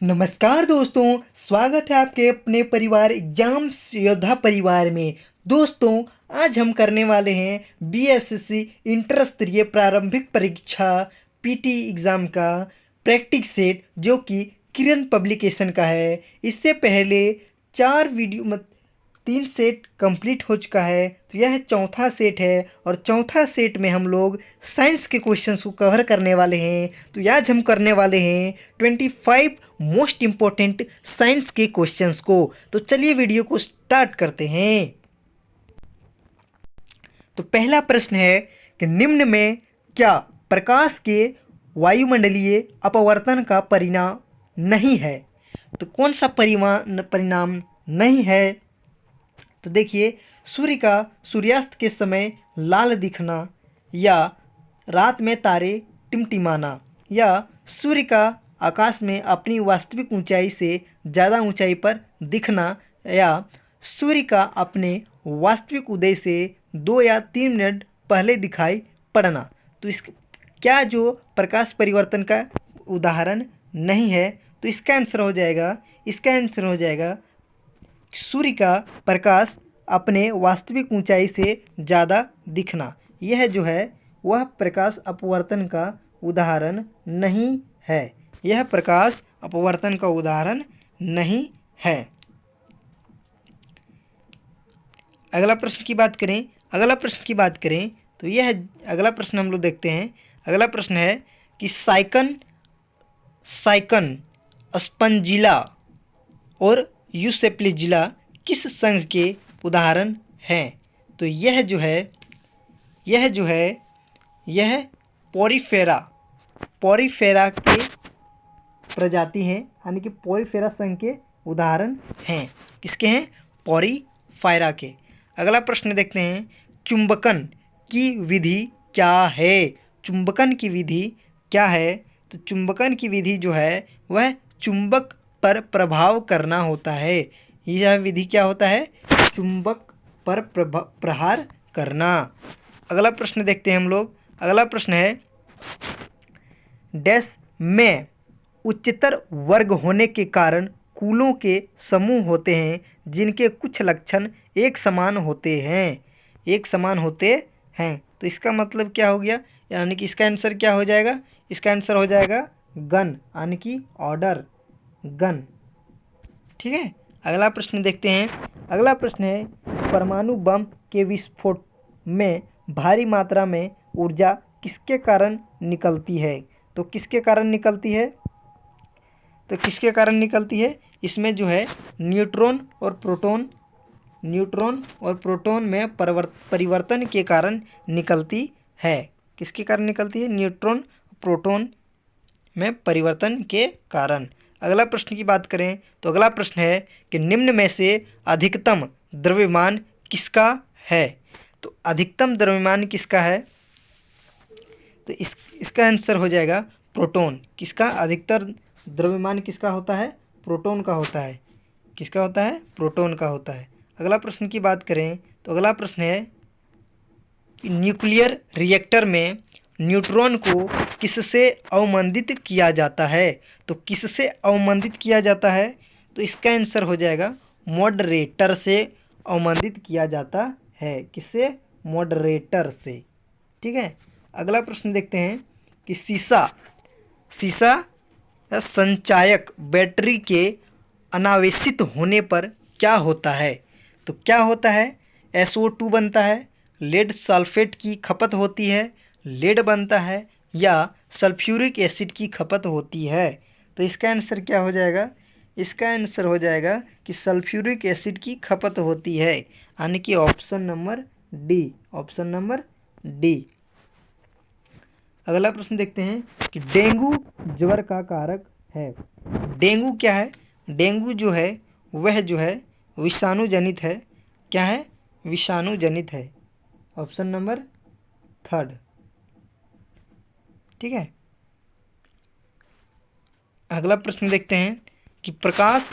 नमस्कार दोस्तों, स्वागत है आपके अपने परिवार एग्जाम्स योद्धा परिवार में। दोस्तों, आज हम करने वाले हैं बीएसएससी इंटर स्तरीय प्रारंभिक परीक्षा पीटी एग्ज़ाम का प्रैक्टिस सेट, जो कि किरण पब्लिकेशन का है। इससे पहले 3 सेट कंप्लीट हो चुका है, तो यह चौथा सेट है और चौथा सेट में हम लोग साइंस के क्वेश्चंस को कवर करने वाले हैं। तो आज हम करने वाले हैं 25 मोस्ट इम्पोर्टेंट साइंस के क्वेश्चंस को। तो चलिए वीडियो को स्टार्ट करते हैं। तो पहला प्रश्न है कि निम्न में क्या प्रकाश के वायुमंडलीय अपवर्तन का परिणाम नहीं है? तो कौन सा परिणाम नहीं है? तो देखिए, सूर्य का सूर्यास्त के समय लाल दिखना, या रात में तारे टिमटिमाना, या सूर्य का आकाश में अपनी वास्तविक ऊंचाई से ज़्यादा ऊंचाई पर दिखना, या सूर्य का अपने वास्तविक उदय से 2 या 3 मिनट पहले दिखाई पड़ना। तो इस क्या जो प्रकाश परिवर्तन का उदाहरण नहीं है? तो इसका आंसर हो जाएगा सूर्य का प्रकाश अपने वास्तविक ऊंचाई से ज़्यादा दिखना। यह जो है वह प्रकाश अपवर्तन का उदाहरण नहीं है। यह प्रकाश अपवर्तन का उदाहरण नहीं है। अगला प्रश्न की बात करें तो यह अगला प्रश्न हम लोग देखते हैं। अगला प्रश्न है कि साइकन स्पंजिला और यूसेप्लिजिला किस संघ के उदाहरण हैं? तो यह जो है यह पोरीफेरा के प्रजाति हैं, यानी कि पोरीफेरा संघ के उदाहरण हैं। किसके हैं? पोरीफेरा के। अगला प्रश्न देखते हैं, चुंबकन की विधि क्या है? चुंबकन की विधि क्या है? तो चुंबकन की विधि जो है वह चुंबक पर प्रभाव करना होता है। यह विधि क्या होता है? चुंबक पर प्रहार करना। अगला प्रश्न देखते हैं हम लोग। अगला प्रश्न है, डैश में उच्चतर वर्ग होने के कारण कूलों के समूह होते हैं जिनके कुछ लक्षण एक समान होते हैं। तो इसका मतलब क्या हो गया? यानी कि इसका आंसर क्या हो जाएगा? इसका आंसर हो जाएगा गण, यानी कि ऑर्डर गण। ठीक है। अगला प्रश्न देखते हैं। अगला प्रश्न है, परमाणु बम के विस्फोट में भारी मात्रा में ऊर्जा किसके कारण निकलती है? तो किसके कारण निकलती है? इसमें जो है न्यूट्रॉन और प्रोटॉन में परिवर्तन के कारण निकलती है। किसके कारण निकलती है? न्यूट्रॉन प्रोटॉन में परिवर्तन के कारण। अगला प्रश्न की बात करें तो अगला प्रश्न है कि निम्न में से अधिकतम द्रव्यमान किसका है? तो अधिकतम द्रव्यमान किसका है? तो इसका आंसर हो जाएगा प्रोटॉन। किसका अधिकतर द्रव्यमान किसका होता है? प्रोटॉन का होता है। किसका होता है? प्रोटॉन का होता है। अगला प्रश्न की बात करें तो अगला प्रश्न है कि न्यूक्लियर रिएक्टर में न्यूट्रॉन को किससे अवमंदित किया जाता है? तो किससे अवमंदित किया जाता है? तो इसका आंसर हो जाएगा मॉडरेटर से अवमंदित किया जाता है। किससे? मॉडरेटर से। ठीक है। अगला प्रश्न देखते हैं कि सीसा या संचायक बैटरी के अनावेशित होने पर क्या होता है? तो क्या होता है? SO2 बनता है, लेड सल्फेट की खपत होती है, लेड बनता है, या सल्फ्यूरिक एसिड की खपत होती है। तो इसका आंसर क्या हो जाएगा? इसका आंसर हो जाएगा कि सल्फ्यूरिक एसिड की खपत होती है, यानी कि ऑप्शन नंबर डी। अगला प्रश्न देखते हैं कि डेंगू ज्वर का कारक है। डेंगू क्या है? डेंगू जो है वह जो है विषाणु जनित है। क्या है? विषाणु जनित है। Option number 3। ठीक है। अगला प्रश्न देखते हैं कि प्रकाश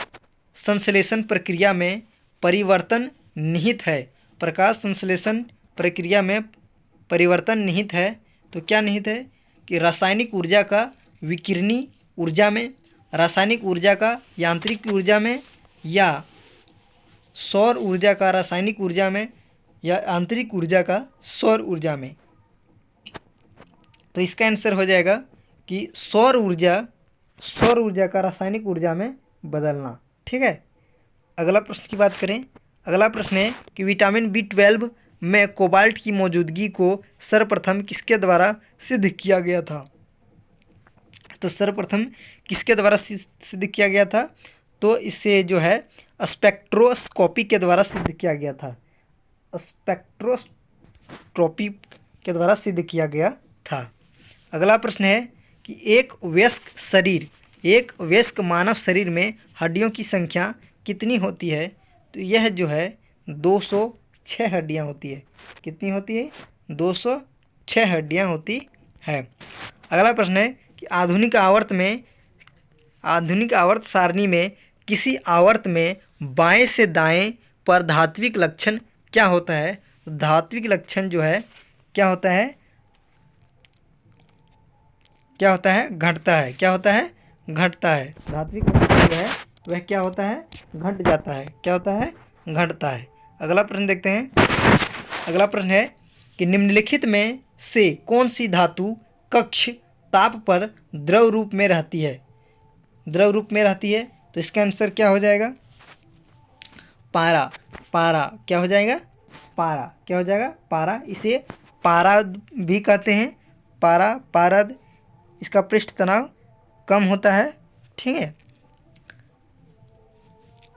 संश्लेषण प्रक्रिया में परिवर्तन निहित है। प्रकाश संश्लेषण प्रक्रिया में परिवर्तन निहित है। तो क्या निहित है? कि रासायनिक ऊर्जा का विकिरणी ऊर्जा में रासायनिक ऊर्जा का यांत्रिक ऊर्जा में, या सौर ऊर्जा का रासायनिक ऊर्जा में, या आंतरिक ऊर्जा का सौर ऊर्जा में? तो इसका आंसर हो जाएगा कि सौर ऊर्जा का रासायनिक ऊर्जा में बदलना। ठीक है, अगला प्रश्न की बात करें। अगला प्रश्न है कि विटामिन B12 में कोबाल्ट की मौजूदगी को सर्वप्रथम किसके द्वारा सिद्ध किया गया था? तो सर्वप्रथम किसके द्वारा सिद्ध किया गया था? तो इसे जो है स्पेक्ट्रोस्कोपी के द्वारा सिद्ध किया गया था। स्पेक्ट्रोस्कोपी के द्वारा सिद्ध किया गया था। अगला प्रश्न है कि एक वयस्क मानव शरीर में हड्डियों की संख्या कितनी होती है? तो यह जो है 206 हड्डियाँ होती है। कितनी होती है? 206 हड्डियाँ होती है। अगला प्रश्न है कि आधुनिक आवर्त सारणी में किसी आवर्त में बाएं से दाएं पर धात्विक लक्षण क्या होता है? तो धात्विक लक्षण जो है क्या होता है? घटता है। क्या होता है? घटता है। धात्विक लक्षण जो है वह क्या होता है? घट जाता है। क्या होता है? घटता है। अगला प्रश्न देखते हैं। अगला प्रश्न है कि निम्नलिखित में से कौन सी धातु कक्ष ताप पर द्रव रूप में रहती है? तो इसका आंसर क्या हो जाएगा? पारा। क्या हो जाएगा? पारा। इसे पारा भी कहते हैं। पारद। इसका पृष्ठ तनाव कम होता है। ठीक है,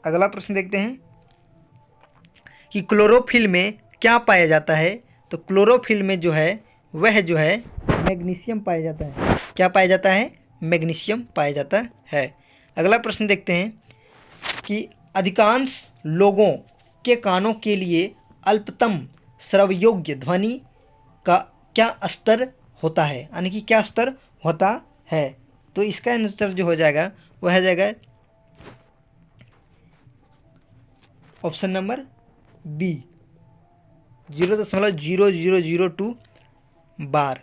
अगला प्रश्न देखते हैं कि क्लोरोफिल में क्या पाया जाता है? तो क्लोरोफिल में जो है वह जो है मैग्नीशियम पाया जाता है। क्या पाया जाता है? मैग्नीशियम पाया जाता है। अगला प्रश्न देखते हैं कि अधिकांश लोगों के कानों के लिए अल्पतम श्रवयोग्य ध्वनि का क्या स्तर होता है? यानी कि क्या स्तर होता है? तो इसका आंसर जो हो जाएगा वह हो जाएगा ऑप्शन नंबर बी, 0.0002 बार।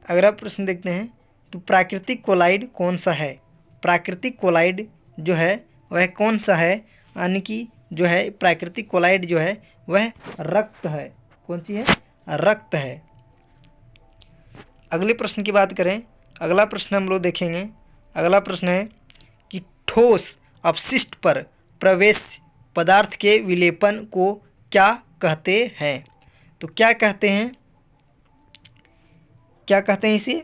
अगला प्रश्न देखते हैं तो प्राकृतिक कोलाइड कौन सा है? प्राकृतिक कोलाइड जो है वह कौन सा है? यानी कि जो है प्राकृतिक कोलाइड जो है वह रक्त है। कौन सी है? रक्त है। अगले प्रश्न की बात करें। अगला प्रश्न हम लोग देखेंगे। अगला प्रश्न है कि ठोस अपशिष्ट पर प्रवेश पदार्थ के विलेपन को क्या कहते हैं? तो क्या कहते हैं इसे?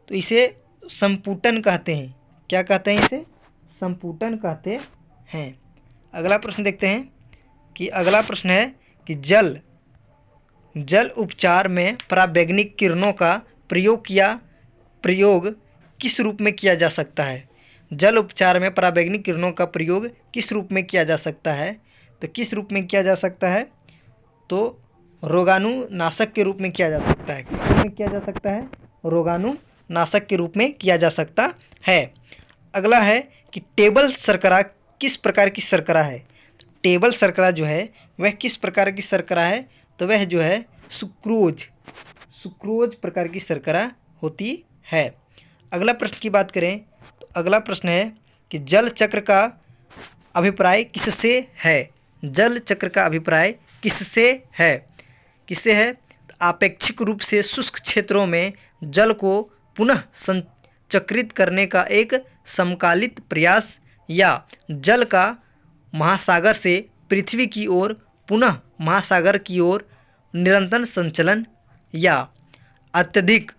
तो इसे संपुटन कहते हैं। क्या कहते हैं इसे? संपुटन कहते हैं। अगला प्रश्न देखते हैं कि अगला प्रश्न है कि जल उपचार में पराबैंगनी किरणों का प्रयोग किस रूप में किया जा सकता है? जल उपचार में पराबैंगनी किरणों का प्रयोग किस रूप में किया जा सकता है? तो किस रूप में किया जा सकता है? तो रोगाणुनाशक के रूप में किया जा सकता है। किस रूप में किया जा सकता है? रोगाणुनाशक के रूप में किया जा सकता है। अगला है कि टेबल शर्करा किस प्रकार की शर्करा है? टेबल शर्करा जो है वह किस प्रकार की शर्करा है? तो वह जो है सुक्रोज प्रकार की शर्करा होती है। अगला प्रश्न की बात करें तो अगला प्रश्न है कि जल चक्र का अभिप्राय किससे है? जल चक्र का अभिप्राय किससे है? तो आपेक्षिक रूप से शुष्क क्षेत्रों में जल को पुनः संचक्रित करने का एक समकालित प्रयास, या जल का महासागर से पृथ्वी की ओर पुनः महासागर की ओर निरंतर संचलन, या अत्यधिक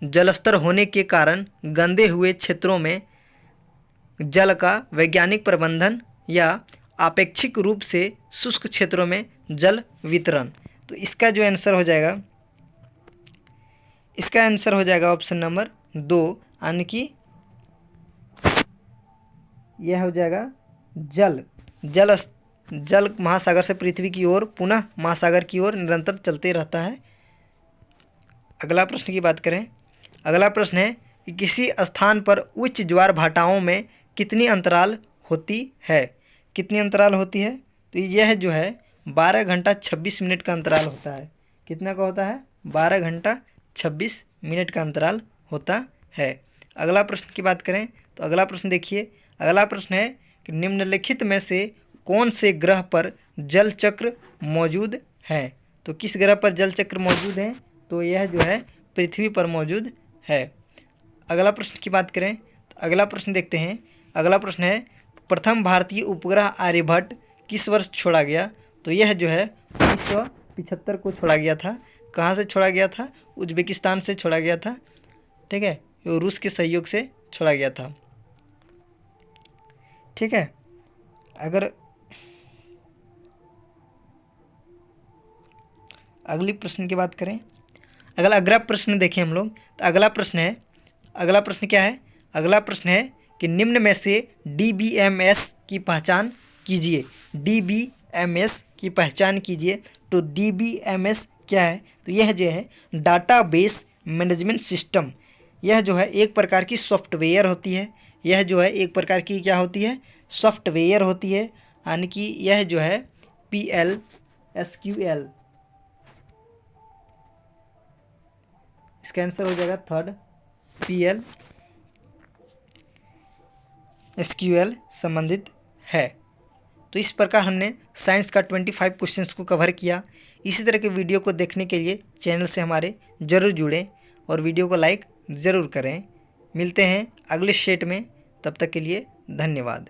जलस्तर होने के कारण गंदे हुए क्षेत्रों में जल का वैज्ञानिक प्रबंधन, या आपेक्षिक रूप से शुष्क क्षेत्रों में जल वितरण। तो इसका जो आंसर हो जाएगा ऑप्शन नंबर 2, यानी कि यह हो जाएगा जल महासागर से पृथ्वी की ओर पुनः महासागर की ओर निरंतर चलते रहता है। अगला प्रश्न की बात करें। अगला प्रश्न है कि किसी स्थान पर उच्च ज्वार भाटाओं में कितनी अंतराल होती है? तो यह जो है 12 घंटा 26 मिनट का अंतराल होता है। कितना का होता है? 12 घंटा 26 मिनट का अंतराल होता है। अगला प्रश्न की बात करें तो अगला प्रश्न देखिए, अगला प्रश्न है कि निम्नलिखित में से कौन से ग्रह पर जल चक्र मौजूद है। तो किस ग्रह पर जल चक्र मौजूद है, तो यह जो है पृथ्वी पर मौजूद है। अगला प्रश्न की बात करें तो अगला प्रश्न देखते हैं। अगला प्रश्न है प्रथम भारतीय उपग्रह आर्यभट्ट किस वर्ष छोड़ा गया। तो यह जो है 1975 को छोड़ा गया था। कहाँ से छोड़ा गया था, उज्बेकिस्तान से छोड़ा गया था, ठीक है, ये रूस के सहयोग से छोड़ा गया था, ठीक है। अगर अगली प्रश्न की बात करें, अगला प्रश्न देखें हम लोग, तो अगला प्रश्न है, अगला प्रश्न क्या है, अगला प्रश्न है कि निम्न में से DBMS की पहचान कीजिए। DBMS की पहचान कीजिए। तो DBMS क्या है, तो यह जो है डाटाबेस मैनेजमेंट सिस्टम, यह जो है एक प्रकार की सॉफ्टवेयर होती है। यह जो है एक प्रकार की क्या होती है, सॉफ्टवेयर होती है, यानी कि यह जो है PLSQL, इसका आंसर हो जाएगा थर्ड, PLSQL संबंधित है। तो इस प्रकार हमने साइंस का 25 क्वेश्चंस को कवर किया। इसी तरह के वीडियो को देखने के लिए चैनल से हमारे ज़रूर जुड़ें और वीडियो को लाइक ज़रूर करें। मिलते हैं अगले सेट में, तब तक के लिए धन्यवाद।